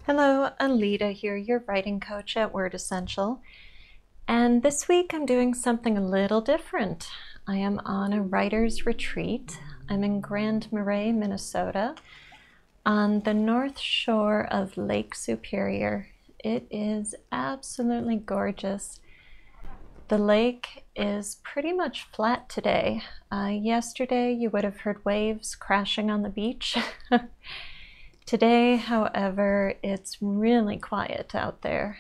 Hello, Alida here, your writing coach at Word Essential. And this week I'm doing something a little different. I am on a writer's retreat. I'm in Grand Marais, Minnesota, on the north shore of Lake Superior. It is absolutely gorgeous. The lake is pretty much flat today. Yesterday you would have heard waves crashing on the beach. Today, however, it's really quiet out there.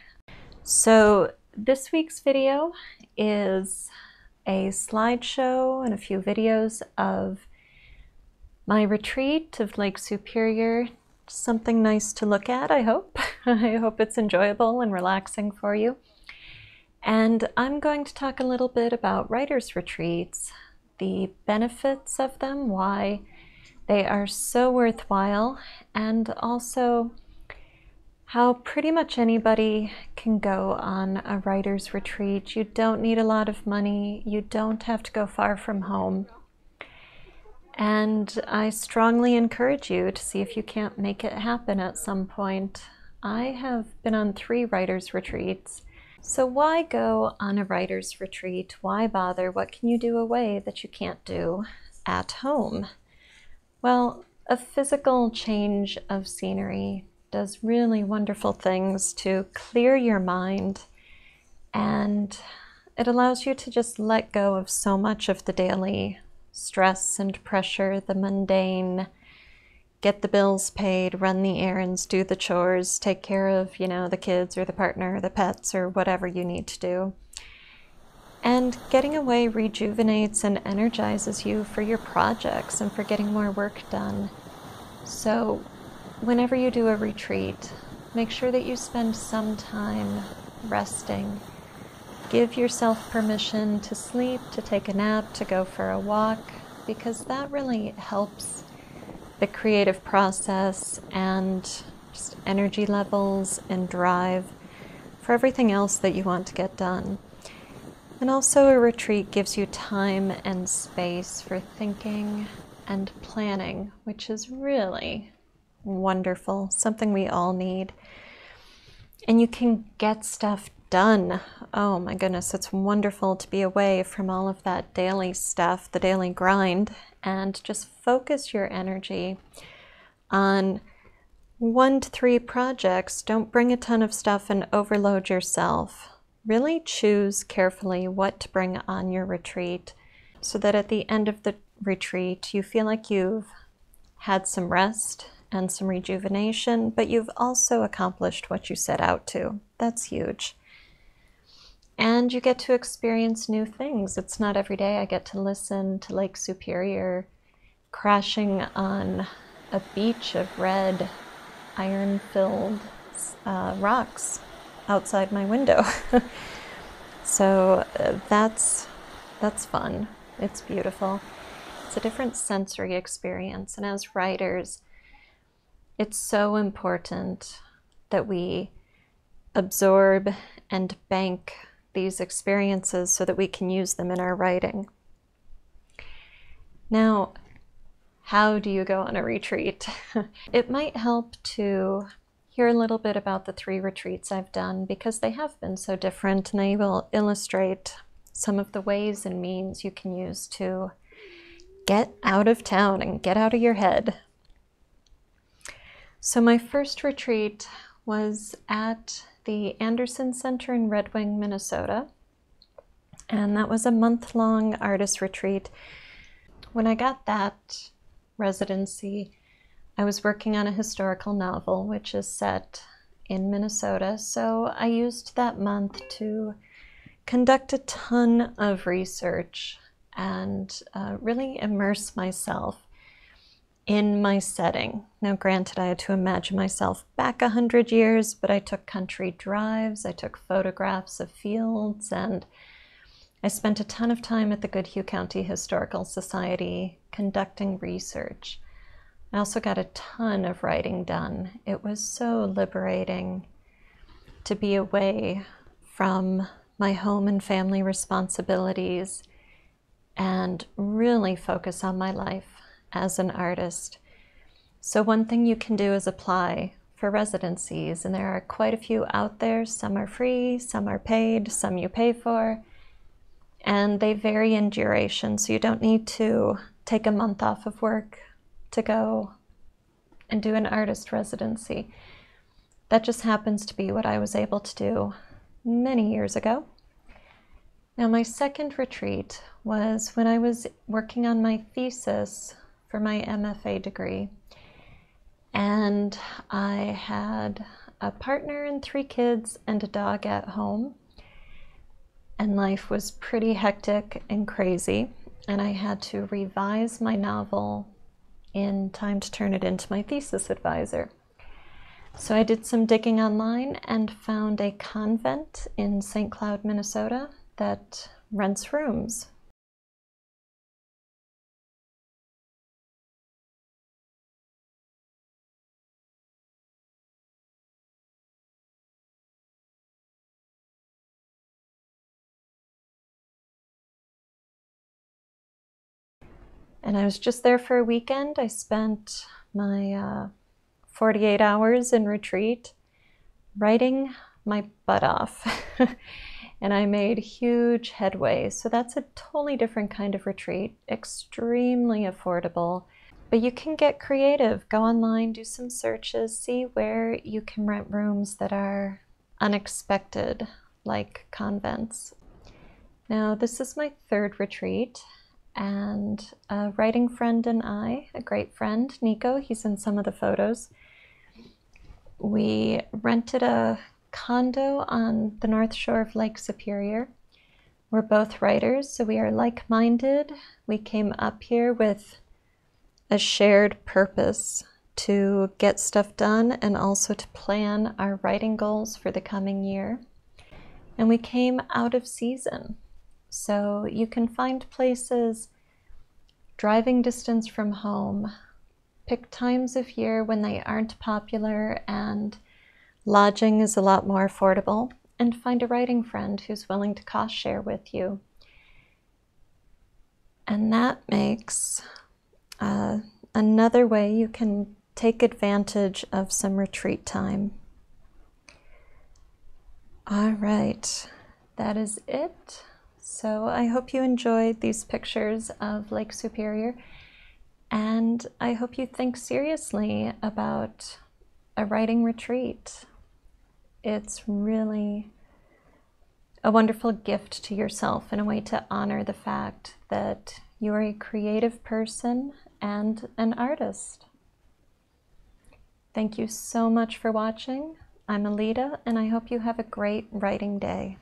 So this week's video is a slideshow and a few videos of my retreat of Lake Superior. Something nice to look at, I hope. I hope it's enjoyable and relaxing for you. And I'm going to talk a little bit about writers' retreats, the benefits of them, why they are so worthwhile, and also how pretty much anybody can go on a writer's retreat. You don't need a lot of money. You don't have to go far from home. And I strongly encourage you to see if you can't make it happen at some point. I have been on 3 writers' retreats. So why go on a writer's retreat? Why bother? What can you do away that you can't do at home? Well, a physical change of scenery does really wonderful things to clear your mind, and it allows you to just let go of so much of the daily stress and pressure, the mundane, get the bills paid, run the errands, do the chores, take care of, the kids or the partner or the pets or whatever you need to do. And getting away rejuvenates and energizes you for your projects and for getting more work done. So whenever you do a retreat, make sure that you spend some time resting. Give yourself permission to sleep, to take a nap, to go for a walk, because that really helps the creative process and just energy levels and drive for everything else that you want to get done. And also a retreat gives you time and space for thinking and planning, which is really wonderful, something we all need. And you can get stuff done. Oh my goodness, it's wonderful to be away from all of that daily stuff, the daily grind, and just focus your energy on 1 to 3 projects. Don't bring a ton of stuff and overload yourself. Really choose carefully what to bring on your retreat so that at the end of the retreat you feel like you've had some rest and some rejuvenation, but you've also accomplished what you set out to. That's huge. And you get to experience new things. It's not every day I get to listen to Lake Superior crashing on a beach of red, iron-filled rocks outside my window. So that's fun. It's beautiful. It's a different sensory experience, and as writers, it's so important that we absorb and bank these experiences so that we can use them in our writing. Now, how do you go on a retreat? It might help to hear a little bit about the 3 retreats I've done, because they have been so different, and they will illustrate some of the ways and means you can use to get out of town and get out of your head. So my first retreat was at the Anderson Center in Red Wing, Minnesota, and that was a month-long artist retreat. When I got that residency, I was working on a historical novel, which is set in Minnesota, so I used that month to conduct a ton of research and really immerse myself in my setting. Now, granted, I had to imagine myself back 100 years, but I took country drives, I took photographs of fields, and I spent a ton of time at the Goodhue County Historical Society conducting research. I also got a ton of writing done. It was so liberating to be away from my home and family responsibilities and really focus on my life as an artist. So one thing you can do is apply for residencies, and there are quite a few out there. Some are free, some are paid, some you pay for, and they vary in duration, so you don't need to take a month off of work to go and do an artist residency. That just happens to be what I was able to do many years ago. Now, my second retreat was when I was working on my thesis for my MFA degree. And I had a partner and 3 kids and a dog at home. And life was pretty hectic and crazy. And I had to revise my novel in time to turn it into my thesis advisor. So I did some digging online and found a convent in St. Cloud, Minnesota that rents rooms. And I was just there for a weekend. I spent my 48 hours in retreat writing my butt off. And I made huge headway. So that's a totally different kind of retreat, extremely affordable. But you can get creative. Go online, do some searches, see where you can rent rooms that are unexpected, like convents. Now, this is my third retreat. And a writing friend and I, a great friend, Nico, he's in some of the photos, we rented a condo on the North Shore of Lake Superior. We're both writers, so we are like-minded. We came up here with a shared purpose to get stuff done and also to plan our writing goals for the coming year. And we came out of season. So you can find places driving distance from home, pick times of year when they aren't popular and lodging is a lot more affordable, and find a writing friend who's willing to cost share with you. And that makes another way you can take advantage of some retreat time. All right, that is it. So I hope you enjoyed these pictures of Lake Superior, and I hope you think seriously about a writing retreat. It's really a wonderful gift to yourself and a way to honor the fact that you're a creative person and an artist. Thank you so much for watching. I'm Alida, and I hope you have a great writing day.